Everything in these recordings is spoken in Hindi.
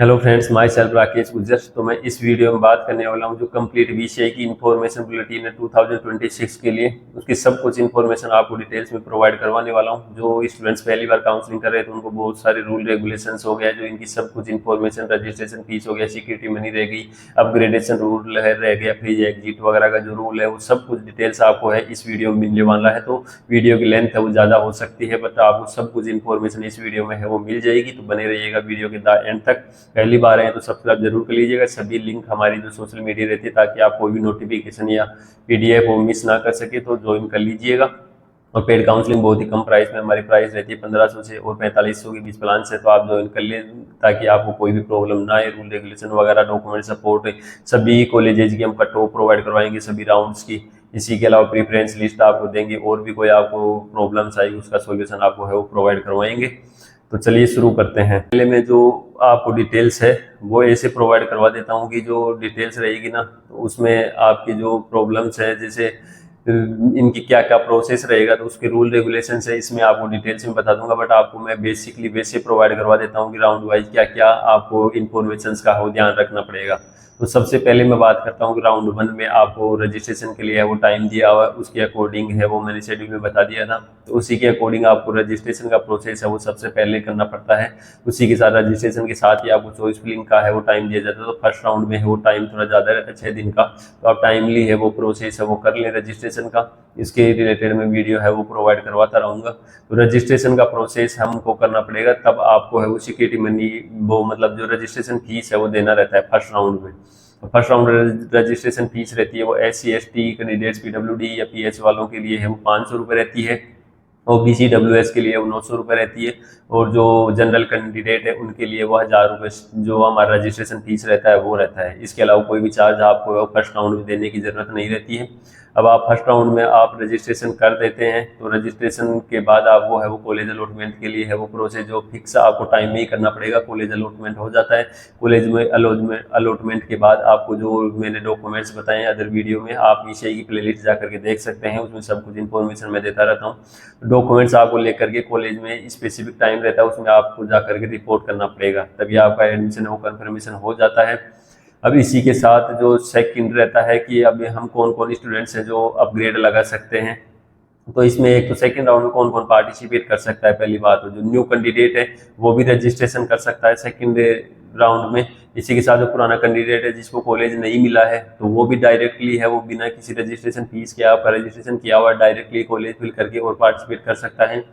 Hello friends, my self Rakesh गुजर। तो मैं इस वीडियो में बात करने वाला हूं जो कंप्लीट बीसीए की इन्फॉर्मेशन बुलेटिन है 2026 के लिए। उसकी सब कुछ इन्फॉर्मेशन आपको डिटेल्स में प्रोवाइड करवाने वाला हूं। जो स्टूडेंट्स पहली बार काउंसलिंग कर रहे थे उनको बहुत सारे रूल रेगुलेशंस हो गया, जो इनकी सब कुछ इन्फॉर्मेशन, रजिस्ट्रेशन फीस हो गया, सिक्योरिटी मनी रहेगी, अपग्रेडेशन रूल रह गया, फ्री एग्जिट वगैरह का जो रूल है वो सब कुछ डिटेल्स आपको है इस वीडियो में मिलने वाला है। तो वीडियो की लेंथ है वो ज़्यादा हो सकती है, बट आपको सब कुछ इन्फॉर्मेशन इस वीडियो में है वो मिल जाएगी। तो बने रहिएगा वीडियो के एंड तक। पहली बार आए तो सब्सक्राइब जरूर कर लीजिएगा। सभी लिंक हमारी जो सोशल मीडिया रहती है, ताकि आप कोई भी नोटिफिकेशन या पीडीएफ वो मिस ना कर सके, तो ज्वाइन कर लीजिएगा। और पेड काउंसलिंग बहुत ही कम प्राइस में, हमारी प्राइस रहती है 1500 से और 4500 के बीच प्लान से, तो आप ज्वाइन कर लें ताकि आपको कोई भी प्रॉब्लम ना आए। रूल रेगुलेशन वगैरह, डॉक्यूमेंट सपोर्ट, सभी कॉलेजेज की हम कट ऑफ प्रोवाइड करवाएंगे, सभी राउंड्स की। इसी के अलावा प्रीफरेंस लिस्ट आपको देंगे, और भी कोई आपको प्रॉब्लम्स आएगी उसका सोल्यूशन आपको है वो प्रोवाइड करवाएंगे। तो चलिए शुरू करते हैं। पहले में जो आपको डिटेल्स है वो ऐसे प्रोवाइड करवा देता हूँ कि जो डिटेल्स रहेगी ना, तो उसमें आपकी जो प्रॉब्लम्स है, जैसे इनकी क्या क्या प्रोसेस रहेगा, तो उसके रूल रेगुलेशन है इसमें आपको डिटेल्स में बता दूंगा। बट आपको मैं बेसिकली वैसे प्रोवाइड करवा देता हूँ कि राउंड वाइज क्या क्या आपको इन्फॉर्मेशन का हो ध्यान रखना पड़ेगा। तो सबसे पहले मैं बात करता हूँ कि राउंड 1 में आपको रजिस्ट्रेशन के लिए है वो टाइम दिया हुआ है, उसके अकॉर्डिंग है वो मैंने शेड्यूल में बता दिया था। तो उसी के अकॉर्डिंग आपको रजिस्ट्रेशन का प्रोसेस है वो सबसे पहले करना पड़ता है। उसी के साथ रजिस्ट्रेशन के साथ ही आपको चॉइस फिलिंग का है वो टाइम दिया जाता है। तो फर्स्ट राउंड में है वो टाइम थोड़ा ज़्यादा रहता है, 6 दिन का। तो आप टाइमली है वो प्रोसेस है वो कर लें रजिस्ट्रेशन का। इसके रिलेटेड में वीडियो है वो प्रोवाइड करवाता रहूँगा। तो रजिस्ट्रेशन का प्रोसेस हमको करना पड़ेगा, तब आपको है वो सिक्योरिटी मनी, वो मतलब जो रजिस्ट्रेशन फीस है वो देना रहता है फर्स्ट राउंड में। फर्स्ट राउंड रजिस्ट्रेशन फीस रहती है वो SC ST कैंडिडेट्स, PWD या PH वालों के लिए है वो 500 रुपये रहती है। OBC WS के लिए वो 900 रुपये रहती है। और जो जनरल कैंडिडेट है उनके लिए वो 1000 रुपये जो हमारा रजिस्ट्रेशन फीस रहता है वो रहता है। इसके अलावा कोई भी चार्ज आपको फर्स्ट राउंड में देने की ज़रूरत नहीं रहती है। अब आप फर्स्ट राउंड में आप रजिस्ट्रेशन कर देते हैं, तो रजिस्ट्रेशन के बाद आप वो है वो कॉलेज अलॉटमेंट के लिए है वो प्रोसेस जो फिक्स आपको टाइम में ही करना पड़ेगा। कॉलेज अलॉटमेंट हो जाता है। कॉलेज में अलॉटमेंट के बाद आपको जो मैंने डॉक्यूमेंट्स बताए अदर वीडियो में, आप नीचे की प्लेलिस्ट जा करके देख सकते हैं, उसमें सब कुछ इन्फॉर्मेशन मैं देता रहता हूँ। डॉक्यूमेंट्स आपको लेकर के कॉलेज में स्पेसिफिक टाइम रहता है, उसमें आपको जा करके रिपोर्ट करना पड़ेगा, तभी आपका एडमिशन वो कन्फर्मेशन हो जाता है। अब इसी के साथ जो सेकंड रहता है कि अब हम कौन कौन स्टूडेंट्स हैं जो अपग्रेड लगा सकते हैं। तो इसमें एक तो सेकंड राउंड में कौन कौन पार्टिसिपेट कर सकता है, पहली बात तो जो न्यू कैंडिडेट है वो भी रजिस्ट्रेशन कर सकता है सेकंड राउंड में। इसी के साथ जो पुराना कैंडिडेट है जिसको कॉलेज नहीं मिला है, तो वो भी डायरेक्टली है वो बिना किसी रजिस्ट्रेशन फीस के आपका रजिस्ट्रेशन किया हुआ डायरेक्टली कॉलेज फिल करके और पार्टिसिपेट कर सकता है।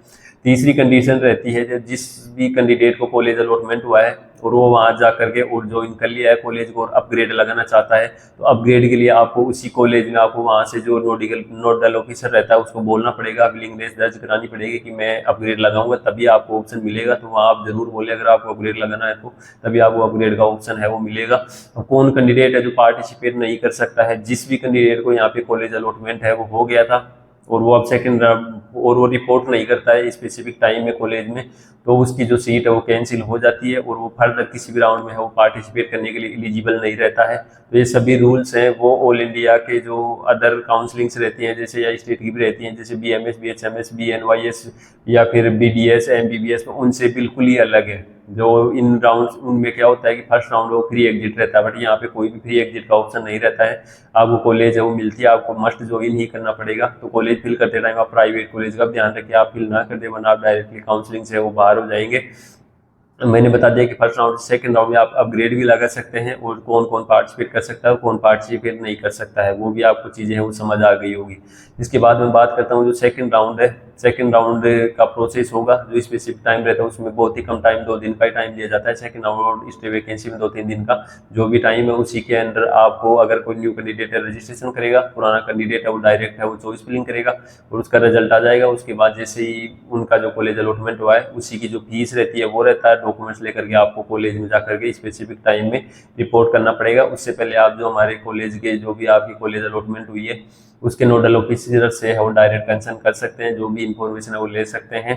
तीसरी कंडीशन रहती है जब जिस भी कैंडिडेट को कॉलेज अलॉटमेंट हुआ है और वो वहाँ जा करके और ज्वाइन कर लिया है कॉलेज को और अपग्रेड लगाना चाहता है, तो अपग्रेड के लिए आपको उसी कॉलेज में आपको वहाँ से जो नोडल ऑफिसर रहता है उसको बोलना पड़ेगा, विलिंगनेस दर्ज करानी पड़ेगी कि मैं अपग्रेड लगाऊंगा, तभी आपको ऑप्शन मिलेगा। तो वहाँ आप जरूर बोले अगर आपको अपग्रेड लगाना है तो तभी आपको अपग्रेड का ऑप्शन है वो मिलेगा। तो कौन कैंडिडेट है जो पार्टिसिपेट नहीं कर सकता है, जिस भी कैंडिडेट को यहाँ पे कॉलेज अलॉटमेंट है वो हो गया था और वो अब सेकंड और वो रिपोर्ट नहीं करता है स्पेसिफिक टाइम में कॉलेज में, तो उसकी जो सीट है वो कैंसिल हो जाती है और वो फर्दर किसी भी राउंड में है वो पार्टिसिपेट करने के लिए एलिजिबल नहीं रहता है। तो ये सभी रूल्स हैं वो ऑल इंडिया के जो अदर काउंसलिंग्स रहती हैं जैसे या स्टेट की भी रहती हैं, जैसे BMS BHMS BNYS या फिर BDS MBBS, उनसे बिल्कुल ही अलग है। जो इन राउंड उनमें क्या होता है कि फर्स्ट राउंड वो फ्री एग्जिट रहता है, बट यहाँ पे कोई भी फ्री एग्जिट का ऑप्शन नहीं रहता है। आपको कॉलेज है वो मिलती है, आपको मस्ट ज्वाइन ही करना पड़ेगा। तो कॉलेज फिल करते टाइम आप प्राइवेट कॉलेज का ध्यान रखिए, आप फिल ना कर दे वरना आप डायरेक्टली काउंसलिंग से वो बाहर हो जाएंगे। मैंने बता दिया कि फर्स्ट राउंड सेकंड राउंड में आप अपग्रेड भी लगा सकते हैं और कौन कौन पार्टिसिपेट कर सकता है और कौन पार्टिसिपेट नहीं कर सकता है, वो भी आपको चीज़ें हैं वो समझ आ गई होगी। इसके बाद मैं बात करता हूँ जो सेकंड राउंड है। सेकंड राउंड का प्रोसेस होगा जो स्पेसिफिक टाइम रहता है उसमें बहुत ही कम टाइम, 2 दिन का ही टाइम दिया जाता है। सेकंड राउंड स्टे वैकेंसी में 2-3 दिन का जो भी टाइम है उसी के अंदर आपको, अगर कोई न्यू कैंडिडेट है रजिस्ट्रेशन करेगा, पुराना कैंडिडेट है वो डायरेक्ट है वो चॉइस फिलिंग करेगा और उसका रिजल्ट आ जाएगा। उसके बाद जैसे ही उनका जो कॉलेज अलॉटमेंट हुआ है उसी की जो फीस रहती है वो रहता है, डॉक्यूमेंट्स लेकर के आपको कॉलेज में जाकर के स्पेसिफिक टाइम में रिपोर्ट करना पड़ेगा। उससे पहले आप जो हमारे कॉलेज के जो भी आपकी कॉलेज अलॉटमेंट हुई है उसके नोडल ऑफिसर से है वो डायरेक्ट कंसर्न कर सकते हैं, जो भी इंफॉर्मेशन है वो ले सकते हैं।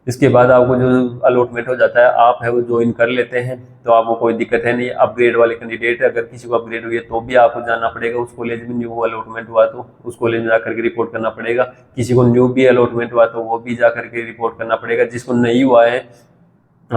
इसके बाद आपको जो अलॉटमेंट हो जाता है आप है वो ज्वाइन कर लेते हैं, तो आपको कोई दिक्कत है नहीं। अपग्रेड वाले कैंडिडेट अगर किसी को अपग्रेड हुई है तो भी आपको जाना पड़ेगा उस कॉलेज में, न्यू अलॉटमेंट हुआ तो उस कॉलेज में जाकर के रिपोर्ट करना पड़ेगा। किसी को न्यू भी अलॉटमेंट हुआ तो वो भी जाकर के रिपोर्ट करना पड़ेगा। जिसको नहीं हुआ है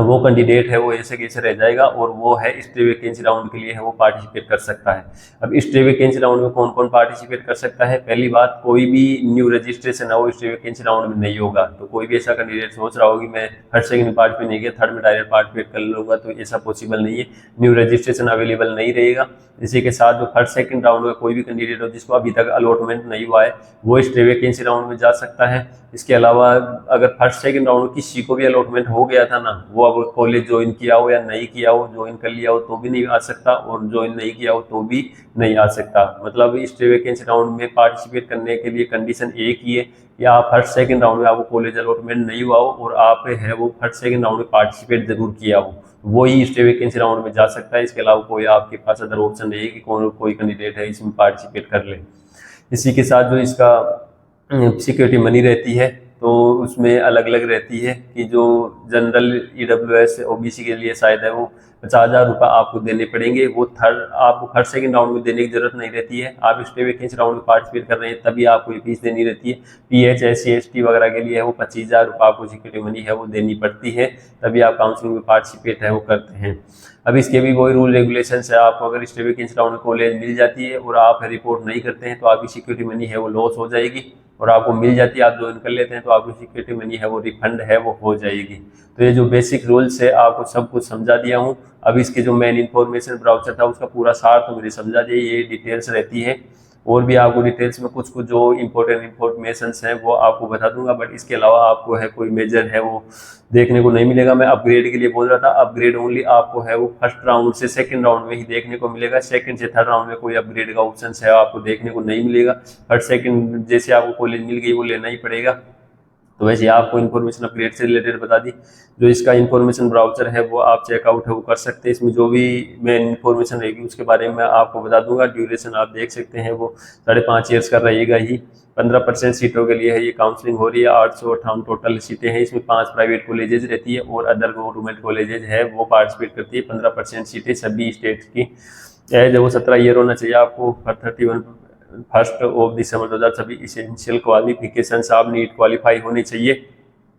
वो कैंडिडेट है वो ऐसे कैसे रह जाएगा, और वो है स्टे वैकेंसी राउंड के लिए है वो पार्टिसिपेट कर सकता है। अब स्टे वैकेंसी राउंड में कौन कौन पार्टिसिपेट कर सकता है? पहली बात, कोई भी न्यू रजिस्ट्रेशन है वो स्टे वैकेंसी राउंड में नहीं होगा। तो कोई भी ऐसा कैंडिडेट सोच रहा होगी मैं फर्स्ट सेकंड में पार्टिसिपेट नहीं किया, थर्ड में डायरेक्ट पार्टिसिपेट कर लूंगा, तो ऐसा पॉसिबल नहीं है। न्यू रजिस्ट्रेशन अवेलेबल नहीं रहेगा। इसी के साथ जो फर्स्ट सेकंड राउंड में कोई भी कैंडिडेट हो जिसको अभी तक अलॉटमेंट नहीं हुआ है वो स्टे वैकेंसी राउंड में जा सकता है। इसके अलावा अगर फर्स्ट सेकंड राउंड में किसी को भी अलॉटमेंट हो गया था ना, वो अब कॉलेज ज्वाइन किया हो या नहीं किया हो, ज्वाइन कर लिया हो तो भी नहीं आ सकता, और ज्वाइन नहीं किया हो तो भी नहीं आ सकता। मतलब स्टे वैकेंसी राउंड में पार्टिसिपेट करने के लिए कंडीशन एक ही है, या आप फर्स्ट सेकंड राउंड में आपको कॉलेज अलॉटमेंट नहीं हुआ हो और आप है वो फर्स्ट सेकंड राउंड में पार्टिसिपेट जरूर किया हो, वो ही स्टे वैकेंसी राउंड में जा सकता है। इसके अलावा कोई आपके पास अदर ऑप्शन नहीं है कि कोई कैंडिडेट है इसमें पार्टिसिपेट कर ले। इसी के साथ जो इसका सिक्योरिटी मनी रहती है तो उसमें अलग अलग रहती है कि जो जनरल EWS OBC के लिए शायद है वो 50,000 रुपये आपको देने पड़ेंगे। वो आपको फर्स्ट सेकंड राउंड में देने की जरूरत नहीं रहती है। आप स्टे वैकेंसी राउंड में पार्टिसिपेट कर रहे हैं तभी आपको ये फीस देनी रहती है। PH SC ST वगैरह के लिए है वो 25,000 रुपये आपको सिक्योरिटी मनी है वो देनी पड़ती है, तभी आप काउंसलिंग में पार्टिसिपेट है वो करते हैं। अब इसके भी वही रूल रेगुलेशन है। आपको अगर स्टे वैकेंसी राउंड में कॉलेज मिल जाती है और आप रिपोर्ट नहीं करते हैं तो आपकी सिक्योरिटी मनी है वो लॉस हो जाएगी, और आपको मिल जाती है आप ज्वाइन कर लेते हैं तो आपकी सिक्योरिटी मनी है वो रिफंड है वो हो जाएगी। तो ये जो बेसिक रूल्स है आपको सब कुछ समझा दिया हूँ। अब इसके जो मेन इन्फॉर्मेशन ब्राउचर था उसका पूरा सार तो मैंने समझा दिया, ये डिटेल्स रहती है। और भी आपको डिटेल्स में कुछ कुछ जो इंपॉर्टेंट इन्फॉर्मेशन हैं वो आपको बता दूंगा, बट इसके अलावा आपको है कोई मेजर है वो देखने को नहीं मिलेगा। मैं अपग्रेड के लिए बोल रहा था, अपग्रेड ओनली आपको है वो फर्स्ट राउंड से सेकंड राउंड में ही देखने को मिलेगा। सेकंड से थर्ड राउंड में कोई अपग्रेड का ऑप्शन है आपको देखने को नहीं मिलेगा। फर्स्ट सेकंड जैसे आपको कॉलेज मिल गई वो लेना ही पड़ेगा। तो वैसे आपको इन्फॉर्मेशन अपग्रेड से रिलेटेड बता दी। जो इसका इन्फॉर्मेशन ब्राउचर है वो आप चेकआउट है वो कर सकते हैं। इसमें जो भी मेन इन्फॉर्मेशन रहेगी उसके बारे में मैं आपको बता दूंगा। ड्यूरेशन आप देख सकते हैं वो 5.5 ईयर्स का रहेगा ही। 15% सीटों के लिए है ये काउंसलिंग हो रही है। 858 टोटल सीटें हैं। इसमें 5 प्राइवेट कॉलेजेज रहती है और अदर गवर्नमेंट कॉलेजेज है वो पार्टिसिपेट करती है। 15% सीटें सभी स्टेट्स की एज है वो 17 ईयर होना चाहिए आपको। 31 first of December 2026 essential qualifications आप नीट क्वालिफाई होने चाहिए।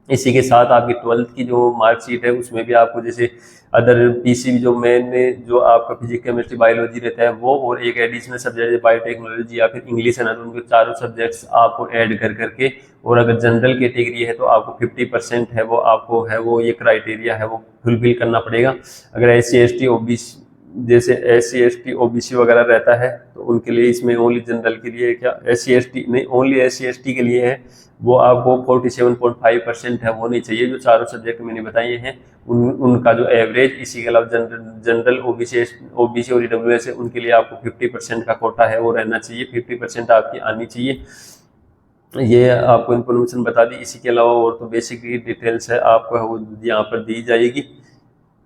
इसी के साथ आपकी 12th की जो मार्कशीट है उसमें भी आपको जैसे अदर PCB जो मेन जो आपका फिजिक्स केमिस्ट्री बायोलॉजी रहता है वो, और एक एडिशनल सब्जेक्ट बायोटेक्नोलॉजी या फिर इंग्लिश है ना, तो उनके चारों सब्जेक्ट्स आपको ऐड कर करके, और अगर जनरल कैटेगरी है तो आपको 50% है वो आपको है वो ये क्राइटेरिया है वो फुलफिल करना पड़ेगा। अगर SC ST OBC जैसे SC ST OBC वगैरह रहता है तो उनके लिए इसमें ओनली जनरल के लिए क्या SC ST नहीं, ओनली SC ST के लिए है वो आपको 47.5% है वो नहीं चाहिए। जो चारों सब्जेक्ट मैंने बताए हैं उनका जो एवरेज, इसी के अलावा जनरल OBC और EWS है उनके लिए आपको 50% का कोटा है वो रहना चाहिए। 50% आपकी आनी चाहिए। ये आपको इन्फॉर्मेशन बता दी। इसी के अलावा और तो बेसिक डिटेल्स है आपको वो यहाँ पर दी जाएगी।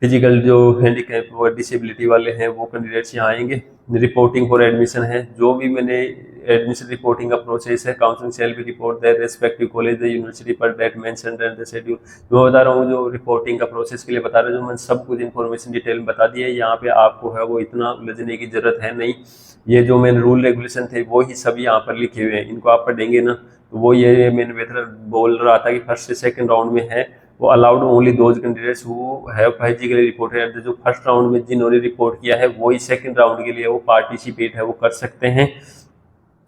फिजिकल जो हैंडीकैप और डिसेबिलिटी वाले हैं वो कैंडिडेट्स यहाँ आएंगे। रिपोर्टिंग फॉर एडमिशन है, जो भी मैंने एडमिशन रिपोर्टिंग का प्रोसेस है, काउंसलिंग सेल भी report that respective college the university पर that mentioned in the schedule. मैं बता रहा हूँ जो रिपोर्टिंग का प्रोसेस के लिए बता रहा हूँ, जो मैंने सब कुछ इन्फॉर्मेशन डिटेल में बता दी है। यहाँ पे आपको है वो इतना उलझने की जरूरत है नहीं। ये जो मैंने रूल रेगुलेशन थे वो ही सब यहाँ पर लिखे हुए हैं, इनको आप पढ़ेंगे ना तो वो ये मैंने बेहतर बोल रहा था कि फर्स्ट से सेकंड राउंड में है वो allowed only those candidates who have physically reported. जो फर्स्ट राउंड में जिन्होंने रिपोर्ट किया है वो ही सेकंड राउंड के लिए वो पार्टिसिपेट है वो कर सकते हैं।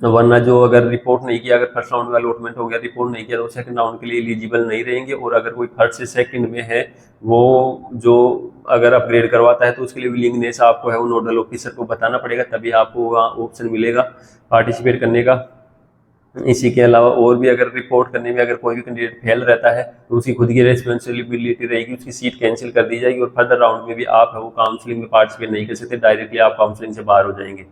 वरना जो अगर रिपोर्ट नहीं किया, अगर फर्स्ट राउंड में अलॉटमेंट हो गया रिपोर्ट नहीं किया तो सेकंड राउंड के लिए एलिजिबल नहीं रहेंगे। और अगर कोई फर्स्ट से सेकंड में है वो जो अगर अपग्रेड करवाता है तो उसके लिए विलिंगनेस आपको है वो नोडल ऑफिसर को बताना पड़ेगा, तभी आपको वहाँ ऑप्शन मिलेगा पार्टिसिपेट करने का। इसी के अलावा और भी अगर रिपोर्ट करने में अगर कोई भी कैंडिडेट फेल रहता है तो उसकी खुद की रेस्पॉन्सिबिलिटी रहेगी, उसकी सीट कैंसिल कर दी जाएगी और फर्दर राउंड में भी आप है वो काउंसलिंग में पार्टिसिपेट नहीं कर सकते, डायरेक्टली आप काउंसलिंग से बाहर हो जाएंगे।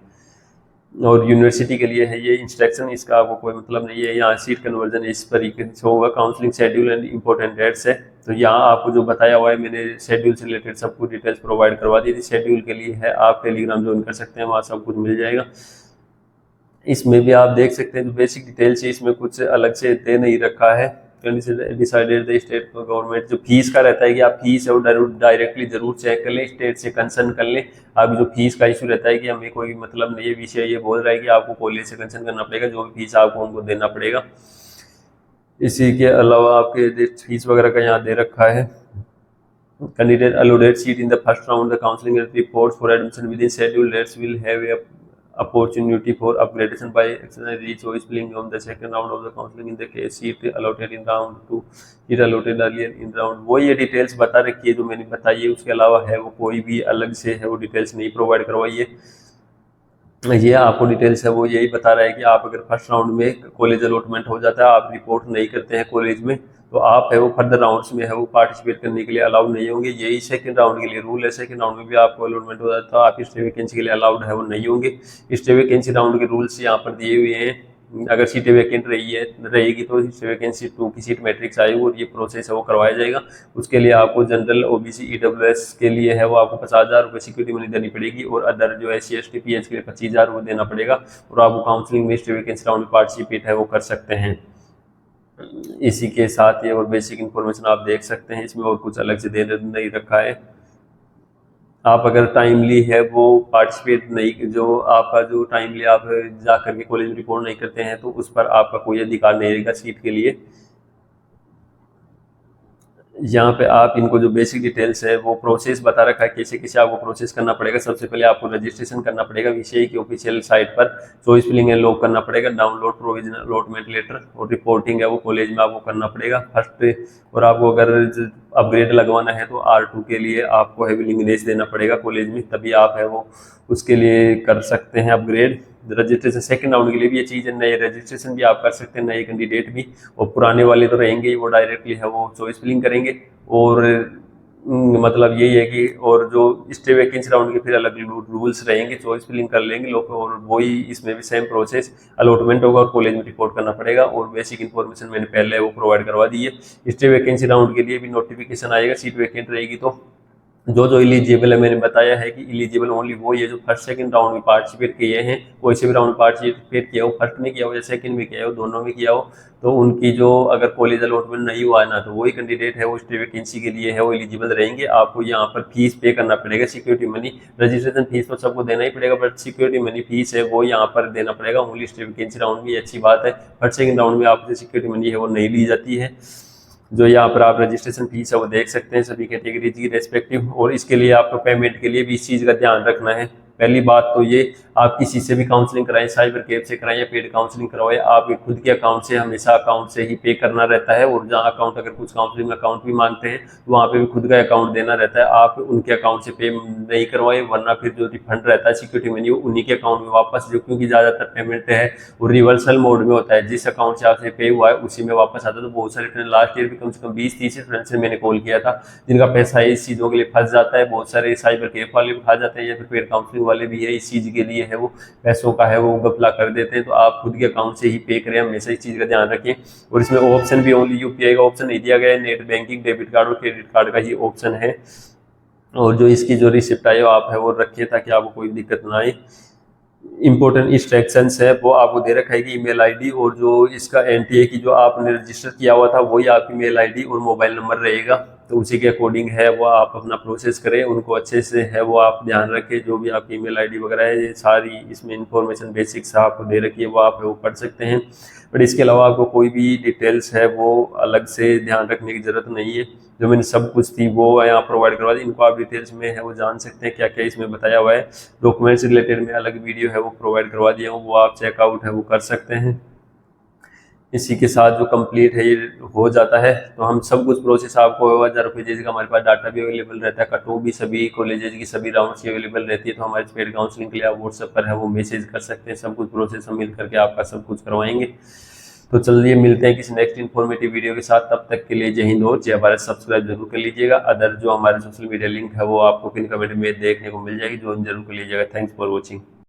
और यूनिवर्सिटी के लिए है ये इंस्ट्रक्शन, इसका आपको कोई मतलब नहीं है। यहाँ सीट कन्वर्जन इस तरीके से होगा। Counselling schedule and important dates है, तो यहाँ आपको जो बताया हुआ है मैंने शेड्यूल से रिलेटेड सब कुछ डिटेल्स प्रोवाइड करवा दी थी। शेड्यूल के लिए है आप टेलीग्राम ज्वाइन कर सकते हैं, वहाँ सब कुछ मिल जाएगा। इसमें भी आप देख सकते हैं जो बेसिक डिटेल्स है इसमें कुछ अलग से दे नहीं रखा है। डिसाइडेड द स्टेट गवर्नमेंट जो फीस का रहता है कि आप फीस है वो डायरेक्टली जरूर चेक कर लें, स्टेट से कंसर्न कर लें। आप जो फीस का इशू रहता है कि हमें कोई मतलब नहीं, ये विषय ये बोल रहा है कि आपको कॉलेज से कंसर्न करना पड़ेगा, जो भी फीस आपको उनको देना पड़ेगा। इसी के अलावा आपके फीस वगैरह का यहाँ दे रखा है। candidate allotted seat in the first round, the counseling reports for admission within scheduled dates will have a opportunity for upgradation by exercise choice filling on the second round of the counseling in the case seat allotted in round 2 seat allotted earlier in round। वो ये डिटेल्स बता रखी है जो मैंने बताई है, उसके अलावा है वो कोई भी अलग से है वो डिटेल्स नहीं प्रोवाइड करवाई है। ये आपको डिटेल्स है वो यही बता रहा है कि आप अगर फर्स्ट राउंड में कॉलेज अलॉटमेंट हो जाता है, आप रिपोर्ट नहीं करते हैं कॉलेज में, तो आप है वो फर्दर राउंड्स में है वो पार्टिसिपेट करने के लिए अलाउड नहीं होंगे। यही सेकंड राउंड के लिए रूल है। सेकंड राउंड में भी आपको अलॉटमेंट हो जाता है, आप स्टे वैकेंसी के लिए अलाउड है वो नहीं होंगे। स्टे वैकेंसी राउंड के रूल्स यहाँ पर दिए हुए हैं। अगर सीटें वैकेंट रहेगी तो स्टे वैकेंसी 2 की सीट मैट्रिक्स आएगी और ये प्रोसेस है वो करवाया जाएगा। उसके लिए आपको जनरल ओबीसी ईडब्ल्यूएस के लिए है वो आपको 50,000 रुपये सिक्योरिटी मनी देनी पड़ेगी और अदर जो SC ST PH के लिए 25,000 रुपये देना पड़ेगा और आपको काउंसलिंग में स्टे वैकेंसी राउंड में पार्टिसिपेट है वो कर सकते हैं। इसी के साथ ये और बेसिक इन्फॉर्मेशन आप देख सकते हैं, इसमें और कुछ अलग से दे नहीं रखा है। आप अगर टाइमली है वो पार्टिसिपेट नहीं, जो आपका जो टाइमली आप जा करके कॉलेज में रिपोर्ट नहीं करते हैं तो उस पर आपका कोई अधिकार नहीं रहेगा सीट के लिए। यहाँ पे आप इनको जो बेसिक डिटेल्स है वो प्रोसेस बता रखा है कैसे कैसे आपको प्रोसेस करना पड़ेगा। सबसे पहले आपको रजिस्ट्रेशन करना पड़ेगा विषय की ऑफिशियल साइट पर, चॉइस फिलिंग एंड लॉक करना पड़ेगा, डाउनलोड प्रोविजनल अलॉटमेंट लेटर और रिपोर्टिंग है वो कॉलेज में आपको करना पड़ेगा फर्स्ट। और आपको अगर अपग्रेड लगवाना है तो R2 के लिए आपको है विलिंगनेस देना पड़ेगा कॉलेज में, तभी आप है वो उसके लिए कर सकते हैं अपग्रेड। रजिस्ट्रेशन सेकंड राउंड के लिए भी ये चीज़ है, नए रजिस्ट्रेशन भी आप कर सकते हैं, नए कैंडिडेट भी, और पुराने वाले तो रहेंगे ही, वो डायरेक्टली है वो चॉइस फिलिंग करेंगे। और मतलब यही है कि और जो स्टे वैकेंसी राउंड के फिर अलग रूल्स रहेंगे, चॉइस फिलिंग कर लेंगे लोग और वही इसमें भी सेम प्रोसेस अलॉटमेंट होगा और कॉलेज में रिपोर्ट करना पड़ेगा। और बेसिक इन्फॉर्मेशन मैंने पहले वो प्रोवाइड करवा दी है। स्टे वैकेंसी राउंड के लिए भी नोटिफिकेशन आएगा, सीट वैकेंट रहेगी तो जो इलिजिबल है, मैंने बताया है कि इलिजिबल ओनली वो है जो फर्स्ट सेकंड राउंड में पार्टिसिपेट किए हैं, कोई से भी राउंड पार्टिसिपेट किया हो, फर्स्ट में किया हो या सेकंड में किया हो, दोनों में किया हो, तो उनकी जो अगर कॉलेज अलॉटमेंट नहीं हुआ है ना तो वही कैंडिडेट है वो स्टे वैकेंसी के लिए है वो एलिजिबल रहेंगे। आपको यहाँ पर फीस पे करना पड़ेगा, सिक्योरिटी मनी। रजिस्ट्रेशन फीस तो सबको देना ही पड़ेगा, बट सिक्योरिटी मनी फीस है वो यहाँ पर देना पड़ेगा ओनली स्टे वैकेंसी राउंड में। अच्छी बात है, फर्स्ट सेकंड राउंड में आपसे सिक्योरिटी मनी है वो नहीं ली जाती है। जो यहाँ पर आप रजिस्ट्रेशन फीस है वो देख सकते हैं सभी कैटेगरीज की रेस्पेक्टिव। और इसके लिए आपको पेमेंट के लिए भी इस चीज़ का ध्यान रखना है। पहली बात तो ये, आप किसी से भी काउंसलिंग कराएं, साइबर कैब से कराएं या पेड काउंसलिंग करवाएं, आप खुद के अकाउंट से हमेशा अकाउंट से ही पे करना रहता है। और जहाँ अकाउंट अगर कुछ काउंसलिंग में अकाउंट भी मांगते हैं तो वहाँ पे भी खुद का अकाउंट देना रहता है। आप उनके अकाउंट से पे नहीं करवाएं, वरना फिर जो रिफंड रहता है सिक्योरिटी मनी वो उन्हीं के अकाउंट में वापस, जो क्योंकि ज़्यादातर पेमेंट है वो रिवर्सल मोड में होता है, जिस अकाउंट से आपसे पे हुआ है उसी में वापस आता है। तो बहुत सारे फ्रेंड लास्ट ईयर भी कम से कम 20-30 फ्रेंड से मैंने कॉल किया था जिनका पैसा इस चीज़ों के लिए फंस जाता है। बहुत सारे साइबर कैब वाले भी फंस जाते हैं या फिर पेड काउंसलिंग वाले भी है, इस चीज़ के लिए है वो पैसों का है वो गपला कर देते हैं। तो आप खुद के अकाउंट से ही पे करें, हमेशा इस चीज़ का ध्यान रखें। और इसमें ऑप्शन भी ओनली UPI का ऑप्शन नहीं दिया गया है, नेट बैंकिंग, डेबिट कार्ड और क्रेडिट कार्ड का ही ऑप्शन है। और जो इसकी जो रिसिप्ट है आप है वो रखिए ताकि आपको कोई दिक्कत ना आए। इंपॉर्टेंट इंस्ट्रक्शंस है वो आपको दे रखा है कि ईमेल आईडी और जो इसका NTA की जो आपने रजिस्टर किया हुआ था वही आपकी मेल आईडी और मोबाइल नंबर रहेगा, तो उसी के अकॉर्डिंग है वो आप अपना प्रोसेस करें। उनको अच्छे से है वो आप ध्यान रखें, जो भी आपकी ईमेल आईडी वगैरह है ये सारी इसमें इंफॉर्मेशन बेसिक्स आपको दे रखी है वो आप वो पढ़ सकते हैं। बट इसके अलावा आपको कोई भी डिटेल्स है वो अलग से ध्यान रखने की ज़रूरत नहीं है। जो मैंने सब कुछ थी वो यहाँ प्रोवाइड करवा दी, इनको आप डिटेल्स में है वो जान सकते हैं क्या क्या इसमें बताया हुआ है। डॉक्यूमेंट्स रिलेटेड में अलग वीडियो है वो प्रोवाइड करवा दिया हूँ, वो आप चेकआउट है वो कर सकते हैं। इसी के साथ जो कंप्लीट है ये हो जाता है तो हम सब कुछ प्रोसेस आपको 1000 रुपये जैसे का हमारे पास डाटा भी अवेलेबल रहता है, कट ऑफ भी सभी कॉलेजेज की सभी राउंड्स की अवेलेबल रहती है। तो हमारे पेड काउंसलिंग के लिए आप व्हाट्सएप पर है वो मैसेज कर सकते हैं, सब कुछ प्रोसेस हम मिल करके आपका सब कुछ करवाएंगे। तो चलिए मिलते हैं किसी नेक्स्ट इन्फॉर्मेटिव वीडियो के साथ, तब तक के लिए जय हिंद और जय भारत। सब्सक्राइब जरूर कर लीजिएगा। अदर जो हमारे सोशल मीडिया लिंक है वो आपको पिन कमेंट में देखने को मिल जाएगी, जो जरूर कर लीजिएगा। Thanks for watching.